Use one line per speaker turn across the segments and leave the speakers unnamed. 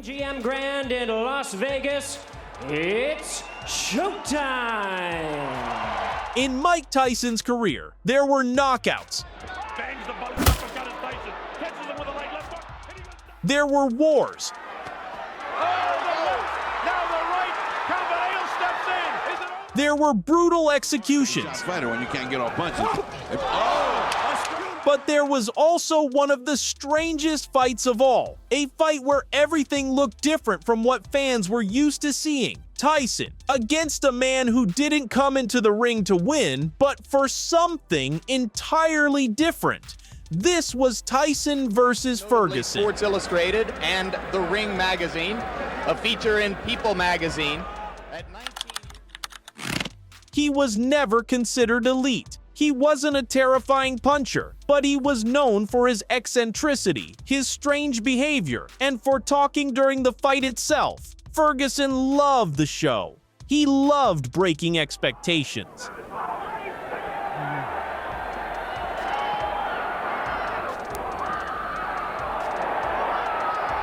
MGM Grand in Las Vegas, it's showtime!
In Mike Tyson's career, there were knockouts.
Bangs the bottom left, got it Tyson. Catches him with a right left hook. And he goes down.
There were wars.
Now the right. Cavaleiro steps in. Is it over?
There were brutal executions.
Fighter when you can't get off punches.
But there was also one of the strangest fights of all. A fight where everything looked different from what fans were used to seeing. Tyson against a man who didn't come into the ring to win, but for something entirely different. This was Tyson versus Ferguson.
Sports Illustrated and The Ring magazine, a feature in People magazine. At 19...
He was never considered elite. He wasn't a terrifying puncher, but he was known for his eccentricity, his strange behavior, and for talking during the fight itself. Ferguson loved the show. He loved breaking expectations.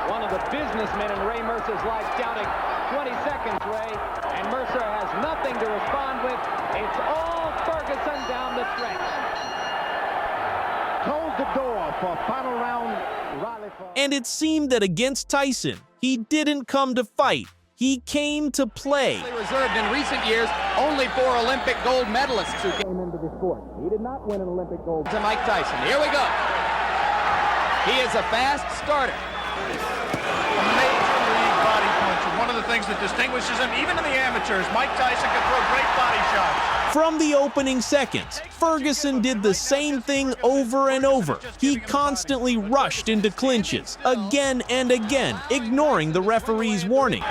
One of the businessmen in Ray Mercer's life counting 20 seconds, Ray, and Mercer has nothing to respond with. It's all Ferguson down the stretch. Close the door for final round.
And it seemed that against Tyson, he didn't come to fight. He came to play.
Reserved in recent years only for Olympic gold medalists who came into the sport. He did not win an Olympic gold. To Mike Tyson. Here we go. He is a fast starter.
A major league body puncher. One of the things that distinguishes him, even in the amateurs, Mike Tyson can throw great body shots.
From the opening seconds, Ferguson did the same thing over and over. He constantly rushed into clinches, again and again, ignoring the referee's warnings.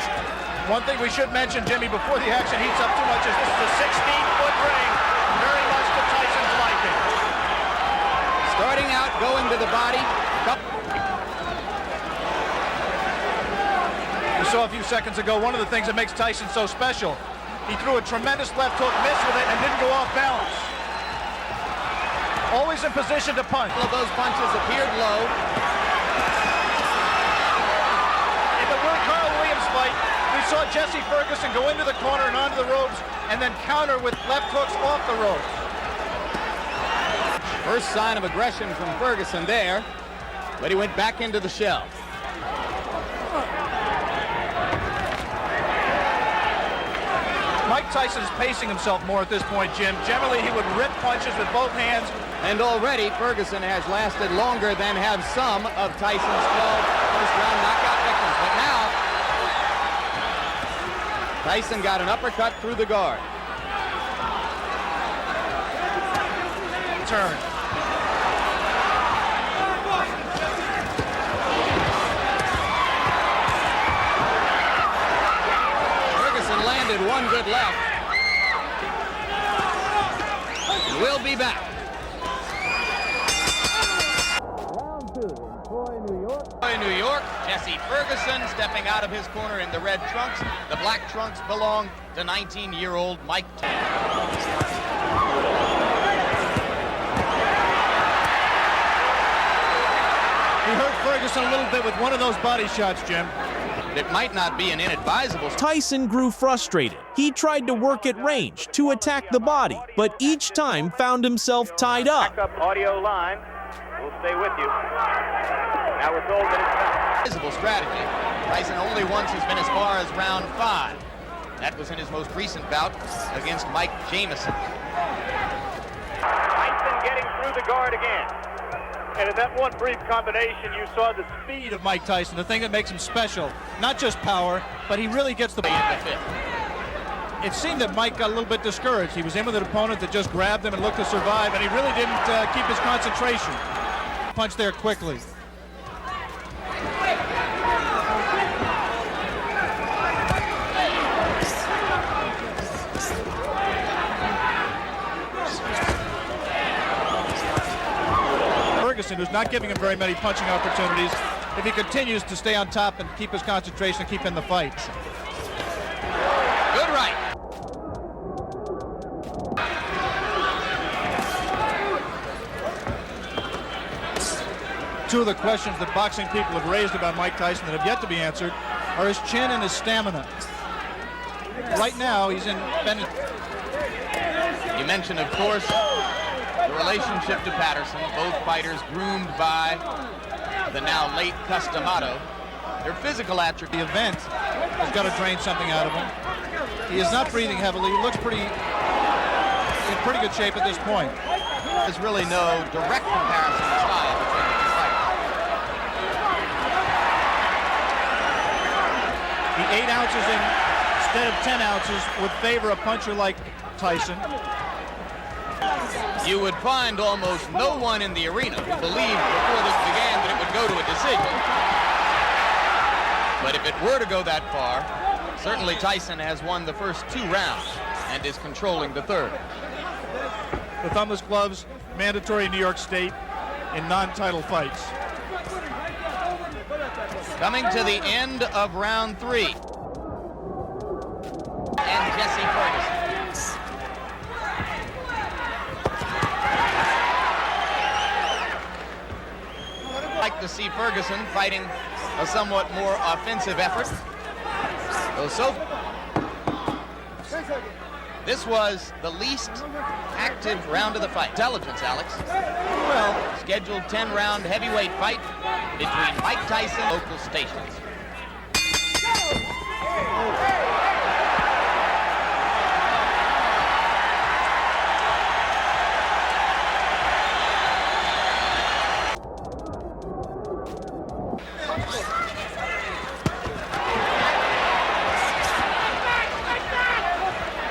One thing we should mention, Jimmy, before the action heats up too much, is this is a 16-foot ring, very much to Tyson's liking.
Starting out, going to the body.
We saw a few seconds ago one of the things that makes Tyson so special. He threw a tremendous left hook, missed with it, and didn't go off balance. Always in position to punch.
All of those punches appeared low.
In the Will Carl Williams fight, we saw Jesse Ferguson go into the corner and onto the ropes, and then counter with left hooks off the ropes.
First sign of aggression from Ferguson there, but he went back into the shell.
Mike Tyson is pacing himself more at this point, Jim. Generally, he would rip punches with both hands.
And already, Ferguson has lasted longer than have some of Tyson's 12 first-round knockout victims. But now, Tyson got an uppercut through the guard.
Turn.
Ferguson landed one good left. We'll be back. Round two in Troy, New York. Troy, New York. Jesse Ferguson stepping out of his corner in the red trunks. The black trunks belong to 19-year-old Mike Tyson.
He hurt Ferguson a little bit with one of those body shots, Jim.
It might not be an inadvisable.
Tyson grew frustrated. He tried to work at range to attack the body, but each time found himself tied up.
Backup audio line. We'll stay with you. Now we're told that it's
Visible strategy. Tyson only once has been as far as round 5. That was in his most recent bout against Mike Jamison.
Tyson getting through the guard again.
And in that one brief combination, you saw the speed of Mike Tyson, the thing that makes him special. Not just power, but he really gets the ball. It seemed that Mike got a little bit discouraged. He was in with an opponent that just grabbed him and looked to survive, and he really didn't keep his concentration. Punch there quickly. Ferguson, who's not giving him very many punching opportunities, if he continues to stay on top and keep his concentration and keep in the fight.
Good right.
Two of the questions that boxing people have raised about Mike Tyson that have yet to be answered are his chin and his stamina. Right now, he's in Bennett.
You mentioned, of course, the relationship to Patterson. Both fighters groomed by the now late Customato. Their physical attributes.
The event has got to drain something out of him. He is not breathing heavily. He looks in pretty good shape at this point.
There's really no direct comparison in style between the two fighters.
The 8 ounces instead of 10 ounces would favor a puncher like Tyson.
You would find almost no one in the arena who believed before this began that it would go to a decision. But if it were to go that far, certainly Tyson has won the first 2 rounds and is controlling the third.
The thumbless gloves, mandatory in New York State in non-title fights.
Coming to the end of round 3. And Jesse Ferguson. I'd like to see Ferguson fighting a somewhat more offensive effort. This was the least active round of the fight. Intelligence, Alex. Well, scheduled 10-round heavyweight fight between Mike Tyson and local stations.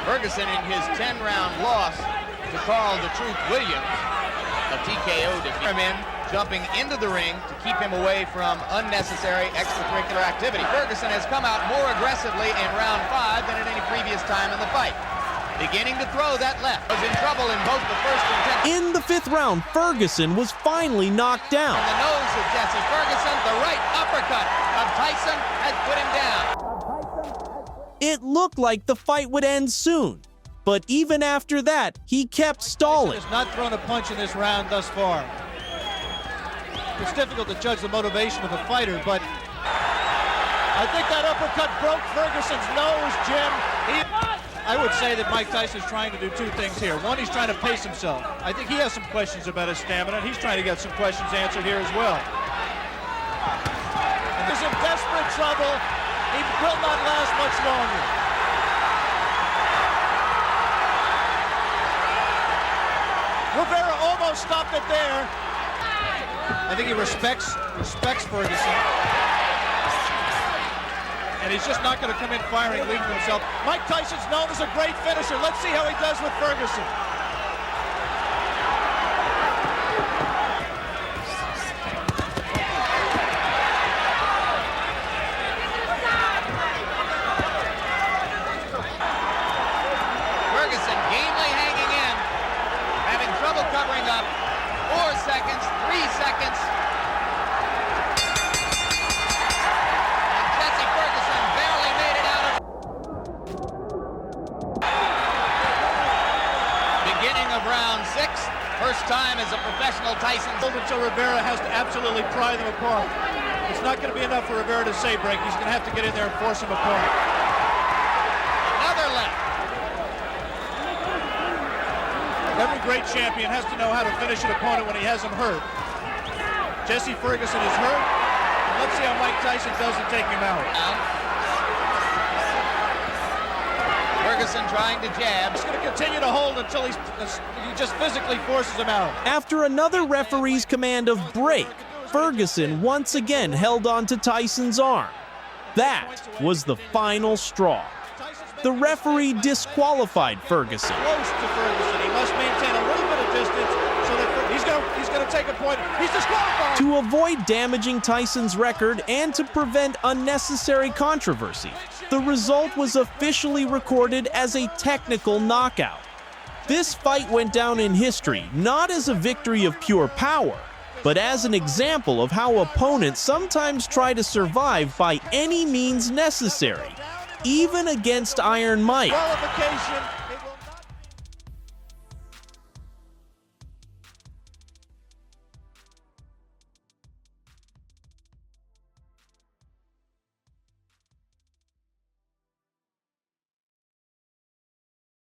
Ferguson in his 10-round loss to Carl the Truth Williams, a TKO defeat, jumping into the ring to keep him away from unnecessary extracurricular activity. Ferguson has come out more aggressively in round 5 than at any previous time in the fight. Beginning to throw that left. Was in trouble in both the first and 10th.
In the 5th round, Ferguson was finally knocked down.
On the nose of Jesse Ferguson, the right uppercut of Tyson has put him down.
It looked like the fight would end soon, but even after that, he kept stalling.
Tyson has not thrown a punch in this round thus far. It's difficult to judge the motivation of a fighter, but I think that uppercut broke Ferguson's nose, Jim. I would say that Mike Tyson is trying to do 2 things here. One, he's trying to pace himself. I think he has some questions about his stamina. He's trying to get some questions answered here as well. And he's in desperate trouble. He will not last much longer. Rivera almost stopped it there. I think he respects Ferguson. And he's just not going to come in firing, leaving himself. Mike Tyson's known as a great finisher. Let's see how he does with Ferguson.
Ferguson gamely hanging in, having trouble covering up. 4 seconds, 3 seconds. And Jesse Ferguson barely made it out of. Beginning of round 6, first time as a professional Tyson.
Until Rivera has to absolutely pry them apart. It's not going to be enough for Rivera to say break. He's going to have to get in there and force him apart.
Another left.
Every great champion has to know how to finish an opponent when he has him hurt. Jesse Ferguson is hurt. Let's see how Mike Tyson does in taking him out.
Ferguson trying to jab.
He's going to continue to hold until he just physically forces him out.
After another referee's command of break, Ferguson once again held on to Tyson's arm. That was the final straw. The referee disqualified Ferguson.
Close to Ferguson. He must maintain a little bit of distance so that he's going to take a point. He's disqualified.
To avoid damaging Tyson's record and to prevent unnecessary controversy, the result was officially recorded as a technical knockout. This fight went down in history not as a victory of pure power, but as an example of how opponents sometimes try to survive by any means necessary, even against Iron Mike.
Qualification